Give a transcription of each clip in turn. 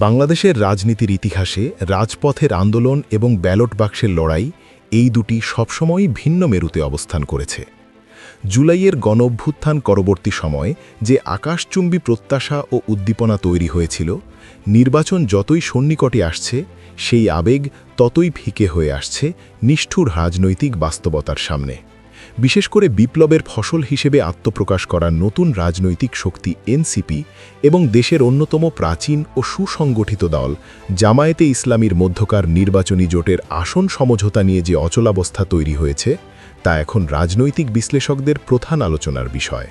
বাংলাদেশের রাজনীতির ইতিহাসে রাজপথের আন্দোলন এবং ব্যালট বাক্সের লড়াই এই দুটি সবসময়ই ভিন্ন মেরুতে অবস্থান করেছে। জুলাইয়ের গণঅভ্যুত্থান পরবর্তী সময়ে যে আকাশচুম্বী প্রত্যাশা ও উদ্দীপনা তৈরি হয়েছিল, নির্বাচন যতই সন্নিকটে আসছে সেই আবেগ ততই ফিকে হয়ে আসছে নিষ্ঠুর রাজনৈতিক বাস্তবতার সামনে। বিশেষ করে বিপ্লবের ফসল হিসেবে আত্মপ্রকাশ করা নতুন রাজনৈতিক শক্তি এনসিপি এবং দেশের অন্যতম প্রাচীন ও সুসংগঠিত দল জামায়াতে ইসলামীর মধ্যকার নির্বাচনী জোটের আসন সমঝোতা নিয়ে যে অচলাবস্থা তৈরি হয়েছে তা এখন রাজনৈতিক বিশ্লেষকদের প্রধান আলোচনার বিষয়।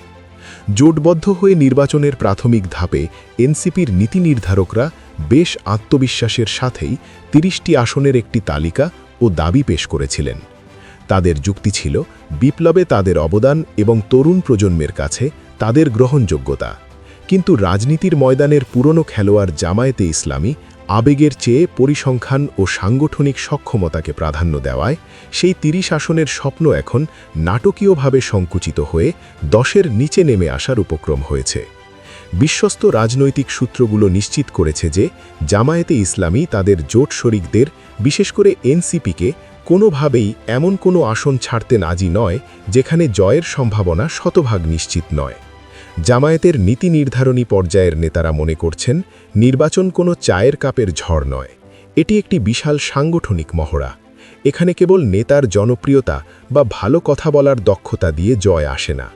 জোটবদ্ধ হয়ে নির্বাচনের প্রাথমিক ধাপে এনসিপির নীতি নির্ধারকরা বেশ আত্মবিশ্বাসের সাথেই ৩০টি আসনের একটি তালিকা ও দাবি পেশ করেছিলেন। তাদের যুক্তি ছিল বিপ্লবে তাদের অবদান এবং তরুণ প্রজন্মের কাছে তাদের গ্রহণযোগ্যতা। কিন্তু রাজনীতির ময়দানের পুরনো খেলোয়াড় জামায়াতে ইসলামী আবেগের চেয়ে পরিসংখ্যান ও সাংগঠনিক সক্ষমতাকে প্রাধান্য দেওয়ায় সেই ৩০ আসনের স্বপ্ন এখন নাটকীয়ভাবে সংকুচিত হয়ে ১০-এর নিচে নেমে আসার উপক্রম হয়েছে। বিশ্বস্ত রাজনৈতিক সূত্রগুলো নিশ্চিত করেছে যে জামায়াতে ইসলামী তাদের জোট শরিকদের, বিশেষ করে এনসিপিকে, কোনোভাবেই এমন কোনো আসন ছাড়তে রাজি নয় যেখানে জয়ের সম্ভাবনা শতভাগ নিশ্চিত নয়। জামায়াতের নীতি নির্ধারণী পর্যায়ের নেতারা মনে করছেন নির্বাচন কোনো চায়ের কাপের ঝড় নয়, এটি একটি বিশাল সাংগঠনিক মহড়া। এখানে কেবল নেতার জনপ্রিয়তা বা ভালো কথা বলার দক্ষতা দিয়ে জয় আসে না।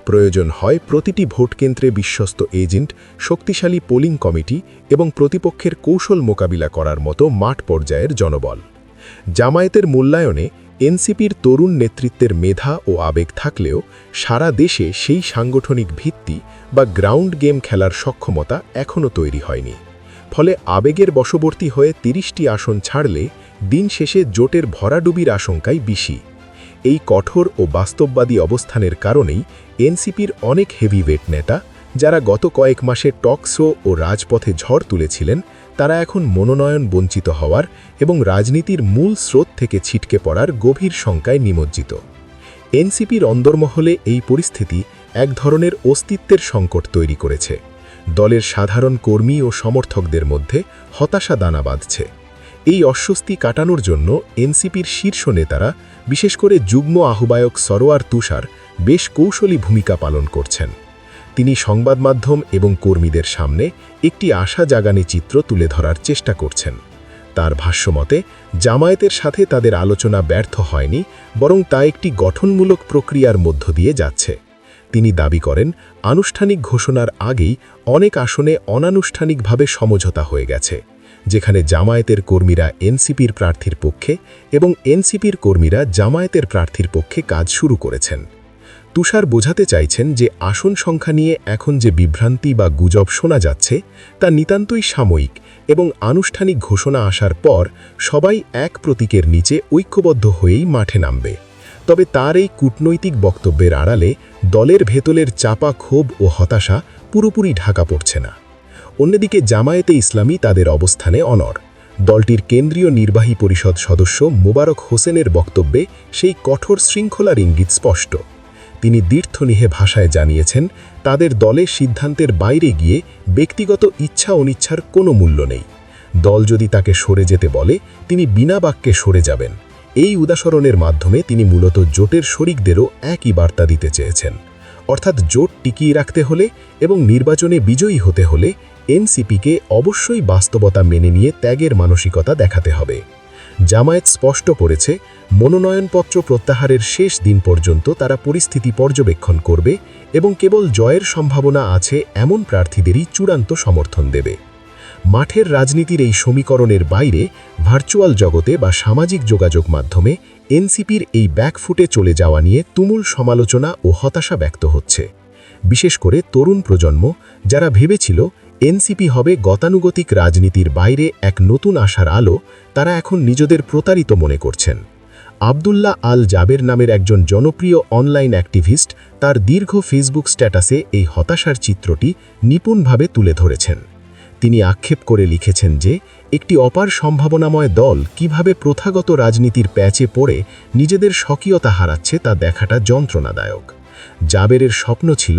প্রয়োজন হয় প্রতিটি ভোটকেন্দ্রে বিশ্বস্ত এজেন্ট, শক্তিশালী পোলিং কমিটি এবং প্রতিপক্ষের কৌশল মোকাবিলা করার মতো মাঠ পর্যায়ের জনবল। জামায়াতের মূল্যায়নে এনসিপির তরুণ নেতৃত্বের মেধা ও আবেগ থাকলেও সারা দেশে সেই সাংগঠনিক ভিত্তি বা গ্রাউন্ড গেম খেলার সক্ষমতা এখনও তৈরি হয়নি। ফলে আবেগের বশবর্তী হয়ে ৩০টি আসন ছাড়লে দিন শেষে জোটের ভরাডুবির আশঙ্কাই বেশি। এই কঠোর ও বাস্তববাদী অবস্থানের কারণেই এনসিপির অনেক হেভিওয়েট নেতা, যারা গত কয়েক মাসে টক শো ও রাজপথে ঝড় তুলেছিলেন, তারা এখন মনোনয়ন বঞ্চিত হওয়ার এবং রাজনীতির মূল স্রোত থেকে ছিটকে পড়ার গভীর শঙ্কায় নিমজ্জিত। এনসিপির অন্দরমহলে এই পরিস্থিতি এক ধরনের অস্তিত্বের সংকট তৈরি করেছে। দলের সাধারণ কর্মী ও সমর্থকদের মধ্যে হতাশা দানা বাঁধছে। এই অস্বস্তি কাটানোর জন্য এনসিপির শীর্ষ নেতারা, বিশেষ করে যুগ্ম আহ্বায়ক সরোয়ার তুষার, বেশ কৌশলী ভূমিকা পালন করছেন। তিনি সংবাদ মাধ্যম এবং কর্মীদের সামনে একটি আশা জাগানে চিত্র তুলে ধরার চেষ্টা করছেন। তার ভাষ্যমতে জামায়াতের সাথে তাদের আলোচনা ব্যর্থ হয়নি, বরং তা একটি গঠনমূলক প্রক্রিয়ার মধ্য দিয়ে যাচ্ছে। তিনি দাবি করেন আনুষ্ঠানিক ঘোষণার আগেই অনেক আসনে অনানুষ্ঠানিকভাবে সমঝোতা হয়ে গেছে, যেখানে জামায়াতের কর্মীরা এনসিপির প্রার্থীর পক্ষে এবং এনসিপির কর্মীরা জামায়াতের প্রার্থীর পক্ষে কাজ শুরু করেছেন। তুষার বোঝাতে চাইছেন যে আসন সংখ্যা নিয়ে এখন যে বিভ্রান্তি বা গুজব শোনা যাচ্ছে তা নিতান্তই সাময়িক এবং আনুষ্ঠানিক ঘোষণা আসার পর সবাই এক প্রতীকের নিচে ঐক্যবদ্ধ হয়েই মাঠে নামবে। তবে তার এই কূটনৈতিক বক্তব্যের আড়ালে দলের ভেতরের চাপা ক্ষোভ ও হতাশা পুরোপুরি ঢাকা পড়ছে না। অন্যদিকে জামায়াতে ইসলামী তাদের অবস্থানে অনড়। দলটির কেন্দ্রীয় নির্বাহী পরিষদ সদস্য মোবারক হোসেনের বক্তব্যে সেই কঠোর শৃঙ্খলার ইঙ্গিত স্পষ্ট। তিনি দীর্ঘনিহে ভাষায় জানিয়েছেন তাদের দলের সিদ্ধান্তের বাইরে গিয়ে ব্যক্তিগত ইচ্ছা অনিচ্ছার কোনো মূল্য নেই। দল যদি তাকে সরে যেতে বলে তিনি বিনা বাক্যে সরে যাবেন। এই উদাহরণের মাধ্যমে তিনি মূলত জোটের শরিকদেরও একই বার্তা দিতে চেয়েছেন, অর্থাৎ জোট টিকিয়ে রাখতে হলে এবং নির্বাচনে বিজয়ী হতে হলে এনসিপিকে অবশ্যই বাস্তবতা মেনে নিয়ে ত্যাগের মানসিকতা দেখাতে হবে। জামায়াত স্পষ্ট করেছে মনোনয়নপত্র প্রত্যাহারের শেষ দিন পর্যন্ত তারা পরিস্থিতি পর্যবেক্ষণ করবে এবং কেবল জয়ের সম্ভাবনা আছে এমন প্রার্থীদেরই চূড়ান্ত সমর্থন দেবে। মাঠের রাজনীতির এই সমীকরণের বাইরে ভার্চুয়াল জগতে বা সামাজিক যোগাযোগ মাধ্যমে এনসিপির এই ব্যাকফুটে চলে যাওয়া নিয়ে তুমুল সমালোচনা ও হতাশা ব্যক্ত হচ্ছে। বিশেষ করে তরুণ প্রজন্ম, যারা ভেবেছিল এনসিপি হবে গতানুগতিক রাজনীতির বাইরে এক নতুন আশার আলো, তারা এখন নিজেদের প্রতারিত মনে করছেন। আবদুল্লাহ আল জাবের নামের একজন জনপ্রিয় অনলাইন অ্যাক্টিভিস্ট তার দীর্ঘ ফেসবুক স্ট্যাটাসে এই হতাশার চিত্রটি নিপুণভাবে তুলে ধরেছেন। তিনি আক্ষেপ করে লিখেছেন যে একটি অপার সম্ভাবনাময় দল কিভাবে প্রথাগত রাজনীতির প্যাচে পড়ে নিজেদের স্বকীয়তা হারাচ্ছে তা দেখাটা যন্ত্রণাদায়ক। জাবেরের স্বপ্ন ছিল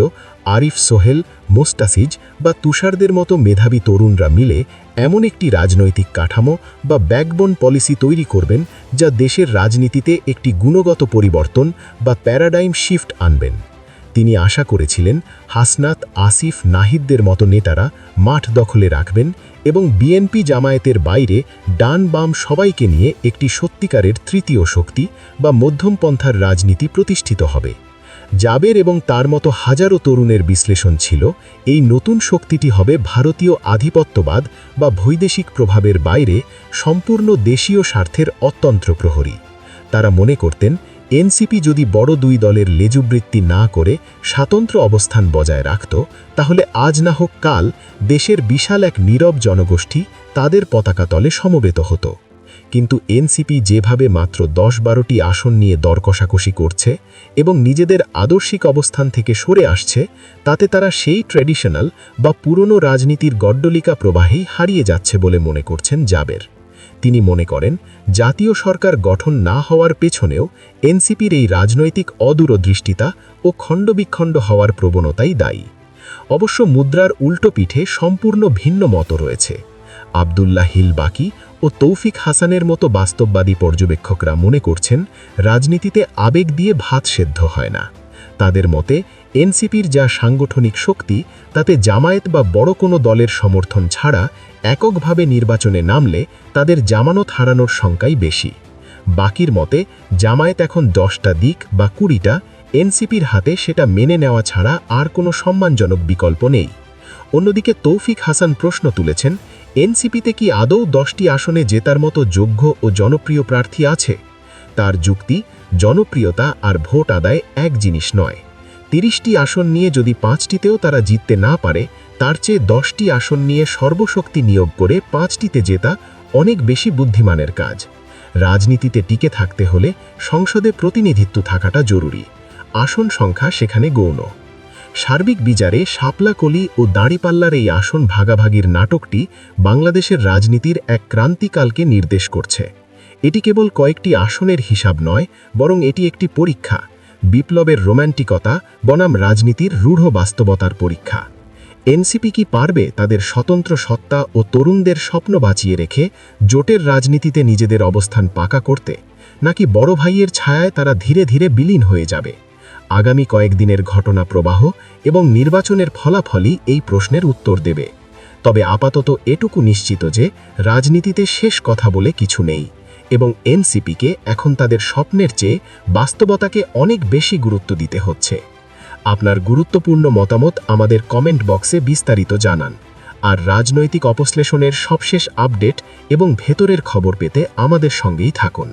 আরিফ সোহেল, মোস্তাসিজ বা তুষারদের মতো মেধাবী তরুণরা মিলে এমন একটি রাজনৈতিক কাঠামো বা ব্যাকবোন পলিসি তৈরি করবেন যা দেশের রাজনীতিতে একটি গুণগত পরিবর্তন বা প্যারাডাইম শিফট আনবেন। তিনি আশা করেছিলেন হাসনাত, আসিফ, নাহিদদের মতো নেতারা মাঠ দখলে রাখবেন এবং বিএনপি জামায়াতের বাইরে ডান বাম সবাইকে নিয়ে একটি সত্যিকারের তৃতীয় শক্তি বা মধ্যমপন্থার রাজনীতি প্রতিষ্ঠিত হবে। জাবের এবং তার মতো হাজারো তরুণের বিশ্লেষণ ছিল এই নতুন শক্তিটি হবে ভারতীয় আধিপত্যবাদ বা বৈদেশিক প্রভাবের বাইরে সম্পূর্ণ দেশীয় স্বার্থের অতন্ত্র প্রহরী। তারা মনে করতেন এনসিপি যদি বড় দুই দলের লেজুবৃত্তি না করে স্বাতন্ত্র অবস্থান বজায় রাখত, তাহলে আজ না হোক কাল দেশের বিশাল এক নীরব জনগোষ্ঠী তাদের পতাকা তলে সমবেত হতো। কিন্তু এনসিপি যেভাবে মাত্র 10-12টি আসন নিয়ে দর কষাকষি করছে এবং নিজেদের আদর্শিক অবস্থান থেকে সরে আসছে, তাতে তারা সেই ট্র্যাডিশনাল বা পুরনো রাজনীতির গড্ডলিকা প্রবাহেই হারিয়ে যাচ্ছে বলে মনে করছেন জাবের। তিনি মনে করেন জাতীয় সরকার গঠন না হওয়ার পেছনেও এনসিপির এই রাজনৈতিক অদূরদৃষ্টিতা ও খণ্ডবিখণ্ড হওয়ার প্রবণতাই দায়ী। অবশ্য মুদ্রার উল্টো পিঠে সম্পূর্ণ ভিন্ন মত রয়েছে। আবদুল্লাহ হিল বাকি ও তৌফিক হাসানের মতো বাস্তববাদী পর্যবেক্ষকরা মনে করছেন রাজনীতিতে আবেগ দিয়ে ভাত সেদ্ধ হয় না। তাদের মতে এনসিপির যা সাংগঠনিক শক্তি, তাতে জামায়াত বা বড় কোনো দলের সমর্থন ছাড়া এককভাবে নির্বাচনে নামলে তাদের জামানত হারানোর শঙ্কাই বেশি। বাকির মতে জামায়াত এখন 10টা দিক বা 20টা, এনসিপির হাতে সেটা মেনে নেওয়া ছাড়া আর কোনো সম্মানজনক বিকল্প নেই। অন্যদিকে তৌফিক হাসান প্রশ্ন তুলেছেন, এনসিপিতে কি আদৌ 10টি আসনে জেতার মতো যোগ্য ও জনপ্রিয় প্রার্থী আছে? তার যুক্তি, জনপ্রিয়তা আর ভোট আদায় এক জিনিস নয়। 30টি আসন নিয়ে যদি 5টিতেও তারা জিততে না পারে, তার চেয়ে 10টি আসন নিয়ে সর্বশক্তি নিয়োগ করে 5টিতে জেতা অনেক বেশি বুদ্ধিমানের কাজ। রাজনীতিতে টিকে থাকতে হলে সংসদে প্রতিনিধিত্ব থাকাটা জরুরি। আসন সংখ্যা সেখানে গৌণ। সার্বিক বিচারে শাপলা কলি ও দাঁড়িপাল্লার এই আসন ভাগাভাগির নাটকটি বাংলাদেশের রাজনীতির এক ক্রান্তিকালকে নির্দেশ করছে। এটি কেবল কয়েকটি আসনের হিসাব নয়, বরং এটি একটি পরীক্ষা, বিপ্লবের রোম্যান্টিকতা বনাম রাজনীতির রূঢ় বাস্তবতার পরীক্ষা। এনসিপি কি পারবে তাদের স্বতন্ত্র সত্তা ও তরুণদের স্বপ্ন বাঁচিয়ে রেখে জোটের রাজনীতিতে নিজেদের অবস্থান পাকা করতে, নাকি বড় ভাইয়ের ছায়ায় তারা ধীরে ধীরে বিলীন হয়ে যাবে? আগামী কয়েকদিনের ঘটনা প্রবাহ এবং নির্বাচনের ফলাফলই এই প্রশ্নের উত্তর দেবে। তবে আপাতত এটুকু নিশ্চিত যে রাজনীতিতে শেষ কথা বলে কিছু নেই এবং এনসিপিকে এখন তাদের স্বপ্নের চেয়ে বাস্তবতাকে অনেক বেশি গুরুত্ব দিতে হচ্ছে। আপনার গুরুত্বপূর্ণ মতামত আমাদের কমেন্ট বক্সে বিস্তারিত জানান। আর রাজনৈতিক অপশ্লেষণের সবশেষ আপডেট এবং ভেতরের খবর পেতে আমাদের সঙ্গেই থাকুন।